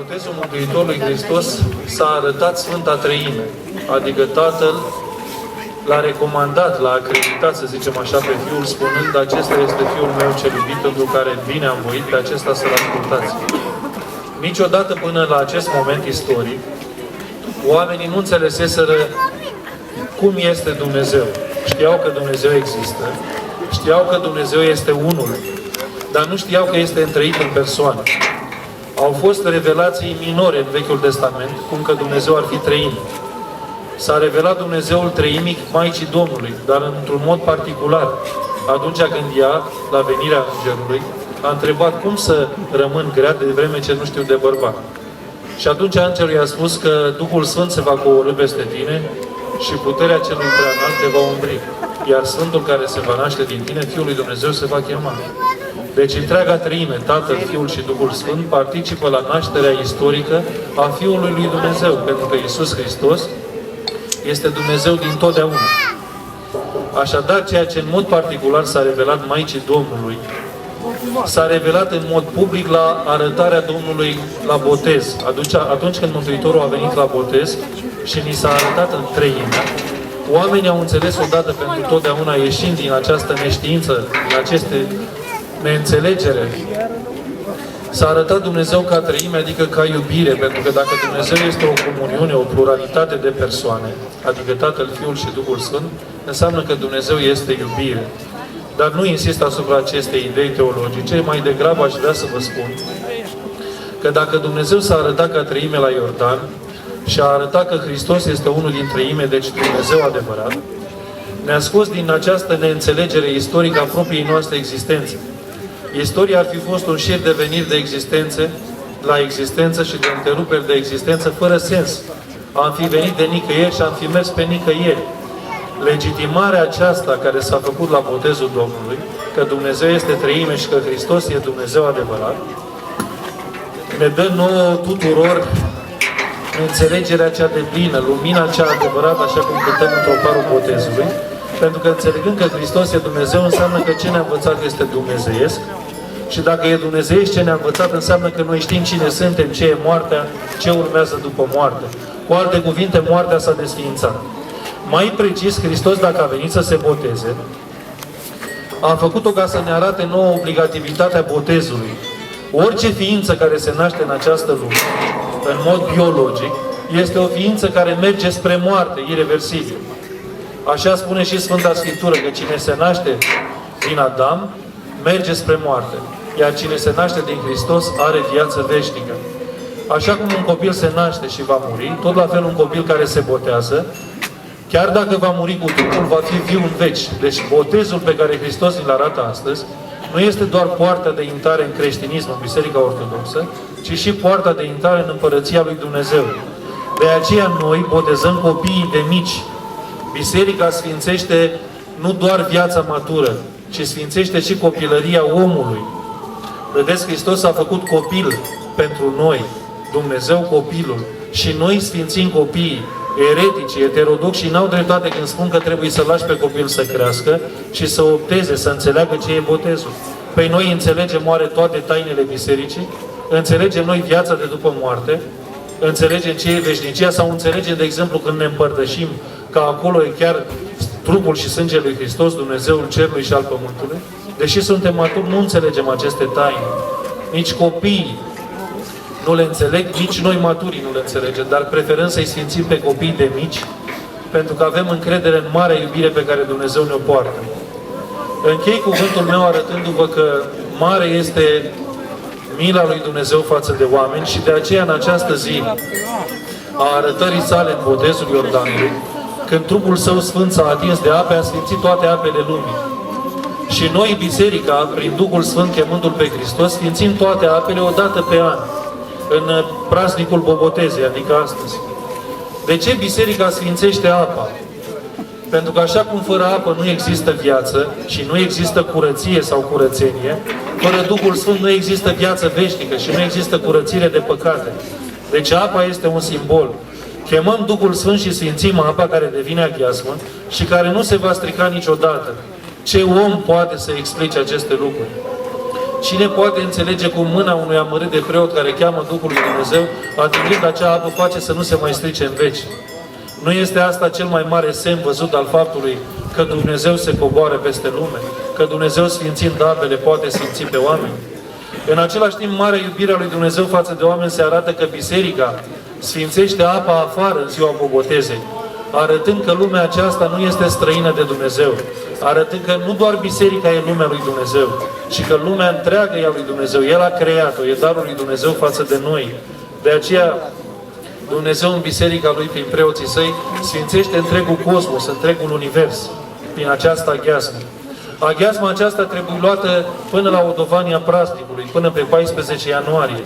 botezul Mântuitorului Hristos s-a arătat Sfânta Treime, adică Tatăl l-a recomandat, l-a acreditat, să zicem așa, pe Fiul, spunând: acesta este Fiul meu cel iubit, pentru care bine am voit pe acesta să-L ascultați. Niciodată până la acest moment istoric, oamenii nu înțeleseseră cum este Dumnezeu. Știau că Dumnezeu există, știau că Dumnezeu este unul, dar nu știau că este întrăit în persoană. Au fost revelații minore în Vechiul Testament, cum că Dumnezeu ar fi trăit. S-a revelat Dumnezeul treimic Maicii Domnului, dar într-un mod particular. Atunci când ea, la venirea Îngerului, a întrebat cum să rămân grea de vreme ce nu știu de bărbat. Și atunci Îngerul i-a spus că Duhul Sfânt se va coborî peste tine și puterea celui preanalt te va umbri. Iar Sfântul care se va naște din tine, Fiul lui Dumnezeu, se va chema. Deci întreaga treime, Tatăl, Fiul și Duhul Sfânt, participă la nașterea istorică a Fiului lui Dumnezeu, pentru că Iisus Hristos este Dumnezeu din totdeauna. Așadar, ceea ce în mod particular s-a revelat Maicii Domnului, s-a revelat în mod public la arătarea Domnului la botez. Atunci când Mântuitorul a venit la botez și ni s-a arătat în treime, oamenii au înțeles odată pentru totdeauna, ieșind din această neștiință, din aceste neînțelegere. S-a arătat Dumnezeu ca treime, adică ca iubire, pentru că dacă Dumnezeu este o comuniune, o pluralitate de persoane, adică Tatăl, Fiul și Duhul Sfânt, înseamnă că Dumnezeu este iubire. Dar nu insist asupra acestei idei teologice, mai degrabă aș vrea să vă spun că dacă Dumnezeu s-a arătat ca treime la Iordan și a arătat că Hristos este unul din treime, deci Dumnezeu adevărat, ne-a scos din această neînțelegere istorică a propriei noastre existențe. Istoria ar fi fost un șir de veniri de existențe la existență și de întreruperi de existență fără sens. Am fi venit de nicăieri și am fi mers pe nicăieri. Legitimarea aceasta care s-a făcut la botezul Domnului, că Dumnezeu este treime și că Hristos e Dumnezeu adevărat, ne dă nouă tuturor înțelegerea cea deplină, lumina cea adevărată, așa cum cântăm într-o parul botezului, pentru că înțelegând că Hristos e Dumnezeu, înseamnă că ce ne-a învățat este dumnezeiesc, și dacă e dumnezeiesc ce ne-a învățat, înseamnă că noi știm cine suntem, ce e moartea, ce urmează după moarte. Cu alte cuvinte, moartea s-a desființat. Mai precis, Hristos, dacă a venit să se boteze, a făcut-o ca să ne arate nouă obligativitatea botezului. Orice ființă care se naște în această lume, în mod biologic, este o ființă care merge spre moarte, ireversibil. Așa spune și Sfânta Scriptură, că cine se naște din Adam, merge spre moarte. Iar cine se naște din Hristos are viață veșnică. Așa cum un copil se naște și va muri, tot la fel un copil care se botează, chiar dacă va muri cu trupul, va fi viu în veci. Deci botezul pe care Hristos îl arată astăzi nu este doar poarta de intrare în creștinism, în Biserica Ortodoxă, ci și poarta de intrare în Împărăția lui Dumnezeu. De aceea noi botezăm copiii de mici. Biserica sfințește nu doar viața matură, ci sfințește și copilăria omului. Vedeți, Hristos a făcut copil pentru noi, Dumnezeu copilul, și noi sfințim copiii. Eretici, heterodoxi n-au dreptate când spun că trebuie să lași pe copil să crească și să opteze, să înțeleagă ce e botezul. Păi noi înțelegem oare toate tainele bisericii? Înțelegem noi viața de după moarte? Înțelegem ce e veșnicia? Sau înțelegem, de exemplu, când ne împărtășim, că acolo e chiar trupul și sângele lui Hristos, Dumnezeul cerului și al pământului? Deși suntem maturi, nu înțelegem aceste taine. Nici copiii nu le înțeleg, nici noi maturii nu le înțelegem, dar preferăm să-i sfințim pe copii de mici, pentru că avem încredere în marea iubire pe care Dumnezeu ne-o poartă. Închei cuvântul meu arătându-vă că mare este mila lui Dumnezeu față de oameni și de aceea în această zi a arătării sale în botezul Iordanului, când trupul său sfânt s-a atins de ape, a sfințit toate apele lumii. Și noi, Biserica, prin Duhul Sfânt, chemându-L pe Hristos, sfințim toate apele odată pe an, în praznicul Bobotezei, adică astăzi. De ce Biserica sfințește apa? Pentru că așa cum fără apă nu există viață și nu există curăție sau curățenie, fără Duhul Sfânt nu există viață veșnică și nu există curățire de păcate. Deci apa este un simbol. Chemăm Duhul Sfânt și sfințim apa care devine aghiazmă și care nu se va strica niciodată. Ce om poate să explice aceste lucruri? Cine poate înțelege cum mâna unui amărât de preot care cheamă Duhul lui Dumnezeu, atingând acea apă, face să nu se mai strice în veci? Nu este asta cel mai mare semn văzut al faptului că Dumnezeu se coboară peste lume? Că Dumnezeu, sfințind apele, poate sfinți pe oameni? În același timp, marea iubire a lui Dumnezeu față de oameni se arată că biserica sfințește apa afară în ziua botezei, arătând că lumea aceasta nu este străină de Dumnezeu, arătând că nu doar biserica e lumea lui Dumnezeu, ci că lumea întreagă e a lui Dumnezeu. El a creat-o, e darul lui Dumnezeu față de noi. De aceea, Dumnezeu în biserica Lui, prin preoții Săi, sfințește întregul cosmos, întregul univers, prin această aghiazmă. Aghiazma aceasta trebuie luată până la odovania praznicului, până pe 14 ianuarie.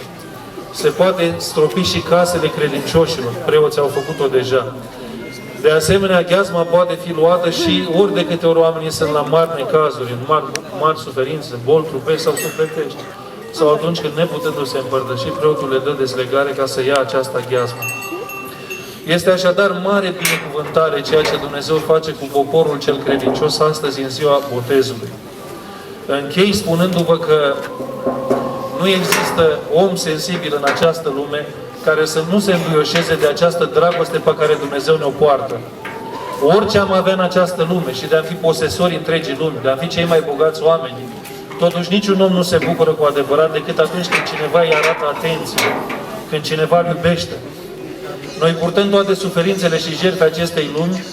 Se poate stropi și casele credincioșilor, preoții au făcut-o deja. De asemenea, aghiazma poate fi luată și ori de câte ori oamenii sunt la mari necazuri, în mari suferințe, boli trupești sau sufletești, sau atunci când neputându-se împărtăși, preotul le dă dezlegare ca să ia această aghiazmă. Este așadar mare binecuvântare ceea ce Dumnezeu face cu poporul cel credincios astăzi în ziua botezului. Închei spunându-vă că nu există om sensibil în această lume care să nu se înduioșeze de această dragoste pe care Dumnezeu ne-o poartă. Orice am avea în această lume și de a fi posesori întregii lumi, de a fi cei mai bogați oameni, totuși niciun om nu se bucură cu adevărat decât atunci când cineva îi arată atenție, când cineva îl iubește. Noi purtăm toate suferințele și jertfele acestei lumi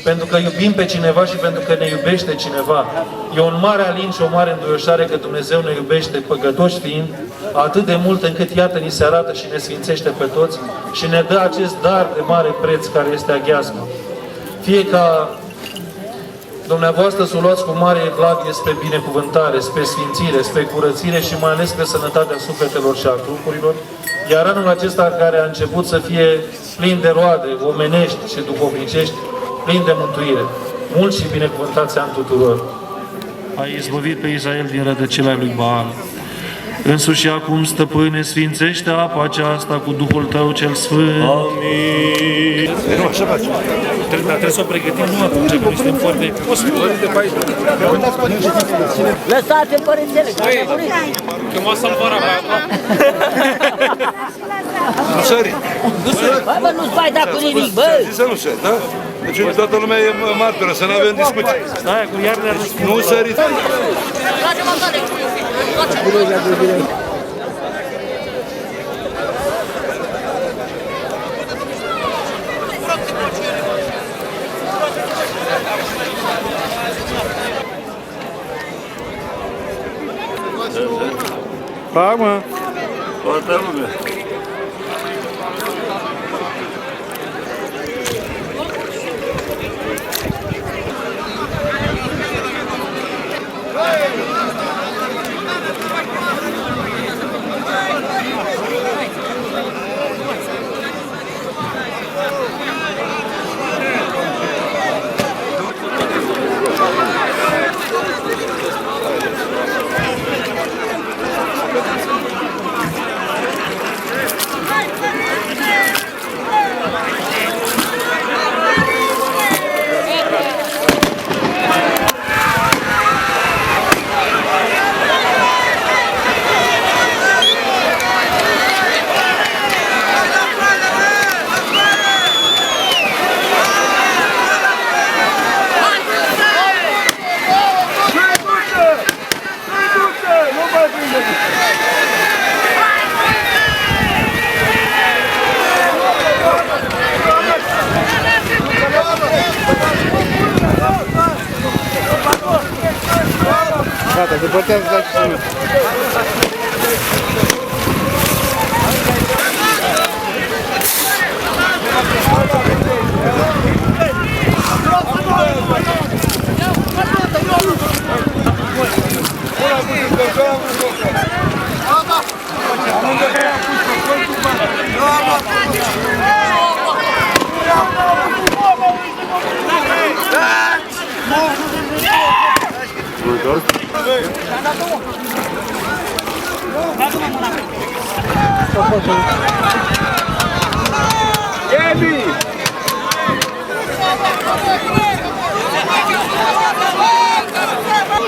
pentru că iubim pe cineva și pentru că ne iubește cineva. E un mare alin și o mare înduioșare că Dumnezeu ne iubește, păcătoși fiind, atât de mult încât, iată, ni se arată și ne sfințește pe toți și ne dă acest dar de mare preț care este aghiazma. Fie ca dumneavoastră să o luați cu mare evlavie spre binecuvântare, spre sfințire, spre curățire și mai ales spre sănătatea sufletelor și a trupurilor, iar anul acesta care a început să fie plin de roade omenești și duhovnicești, plin de mântuire. Mulți și binecuvântați ani tuturor! Ai izbăvit pe Israel din rădăcina lui Baal. Însuși acum, Stăpâne, sfințește apa aceasta cu Duhul Tău cel Sfânt. Amin. Nu, așa faci. Trebuie să o pregătim nu acum, că noi suntem foarte... Lăsați-l, părintele, că a murit. Că m-a salvat rabea. Nu sări. Bă, bă, nu-ți mai da cu nimic, bă! Zis să nu sări, da? Deci toată lumea e martoră, să nu avem discuții. Stai, cu iarnea Nu săriți. Fac, mă! Toată lumea. Gata, depărtează dacă să nu.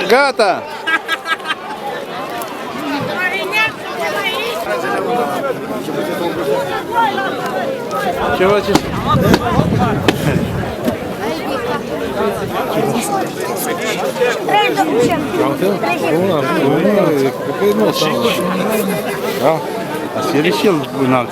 Gata! Ce faceți? Da, asta e și el înalt.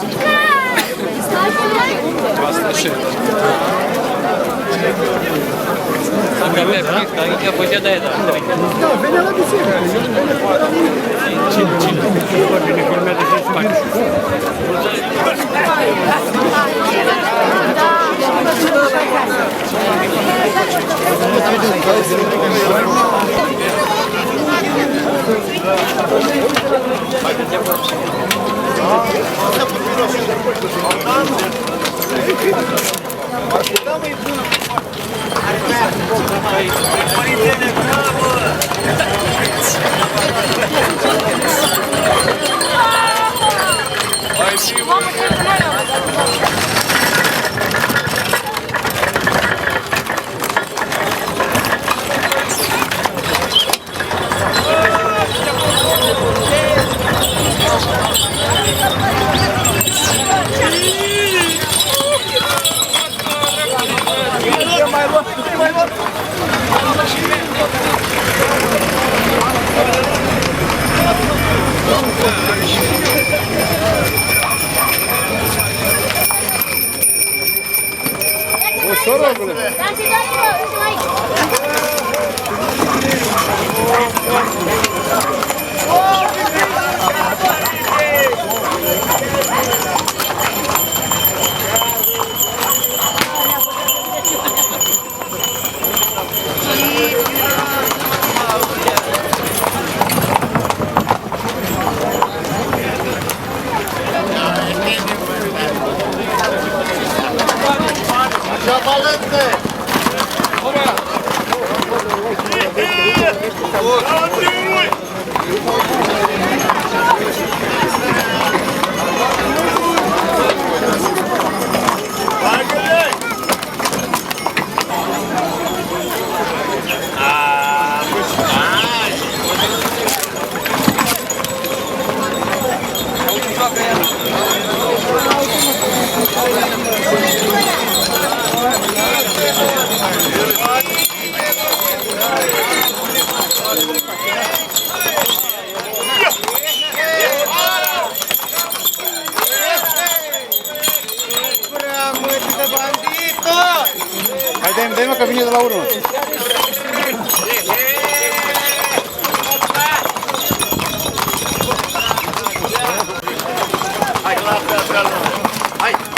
Hai, dai-mă că vine de la urmă. Hai, hai!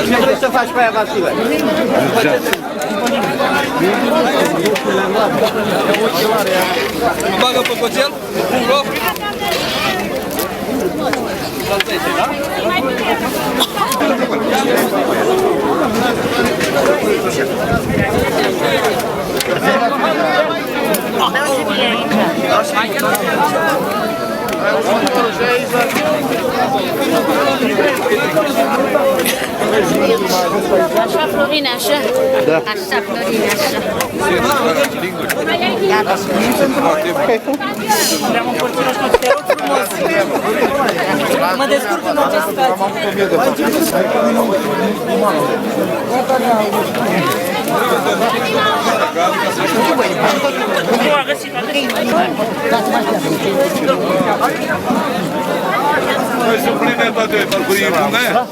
Ce vrei să faci pe aia, Vasile? Bagă pe coțel, un loc. Mai bine. Așa, Florine, așa? Da. Așa, Florine, așa. Le-am împărțit la toți, te rog frumos. Mă descurc în această situație. Nu a găsit la Noi sunt pline toate parcurii în funga aia?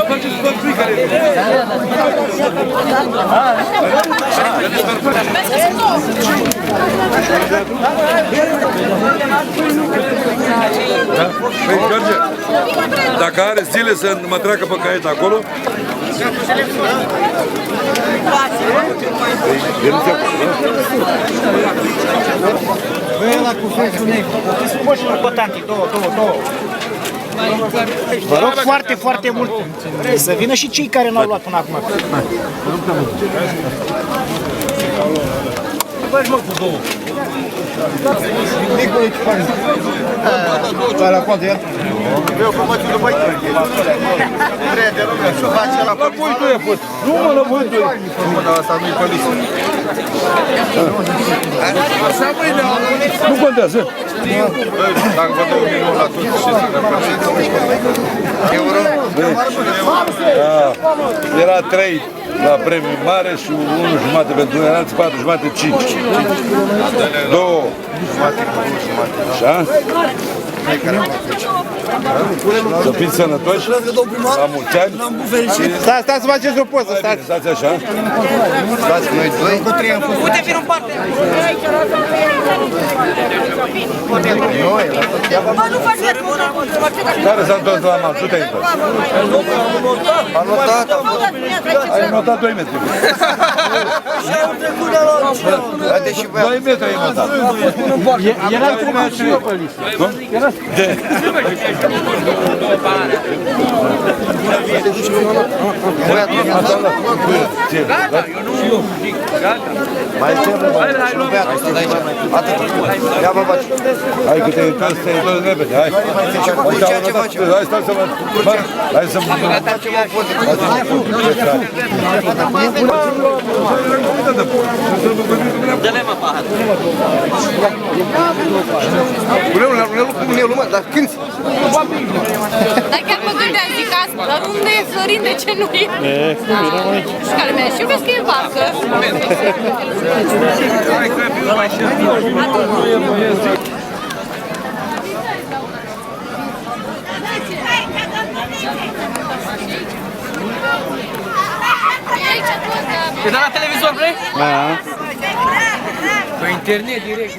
Faceți parcurii care e? Da? Păi, George, dacă are zile să mă treacă pe caiet acolo, Vă rog foarte, foarte mult să vină și cei care n-au luat până acum. Băi, mă, cu două. Micul echipaj. Stai la coadă, ia. Eu cum mă țin după aici. Prietenu, și o face la poliție. La voi tu e fost. Nu mă, la voi tu e. Nu, dar asta nu-i poliție. Așa, băi, nu contează. Dacă vă dau 1 milion la tot și să ne plăcim. Euro? Era 3 la premiu mare și 1,5 pentru alții, 4,5, 5. 2. Așa? Să fiți sănătoși, la mulți ani. Stați să faceți o poză, stați. Stați așa. Stați noi doi. Uite, vin în parte. Bă, nu faci Care s-a întors la mal? Tu te-ai întors. Am notat. Ai notat 2 metri. 2 metri ai notat. Era trecut și eu pe listă. Mai trebuie, ia bă, baci. Hai că te întorci, te întorci repede, hai. Hai, stai să mă... Hai să mă... Dă-le mă pahar. Uneu, mă, dar când? Dar chiar mă gândeam, zic asta, dar unde e Florin, de ce nu e? Și care mi-a și eu vezi că e vacă. Te dă la televizor, vrei? Da. Pe internet direct.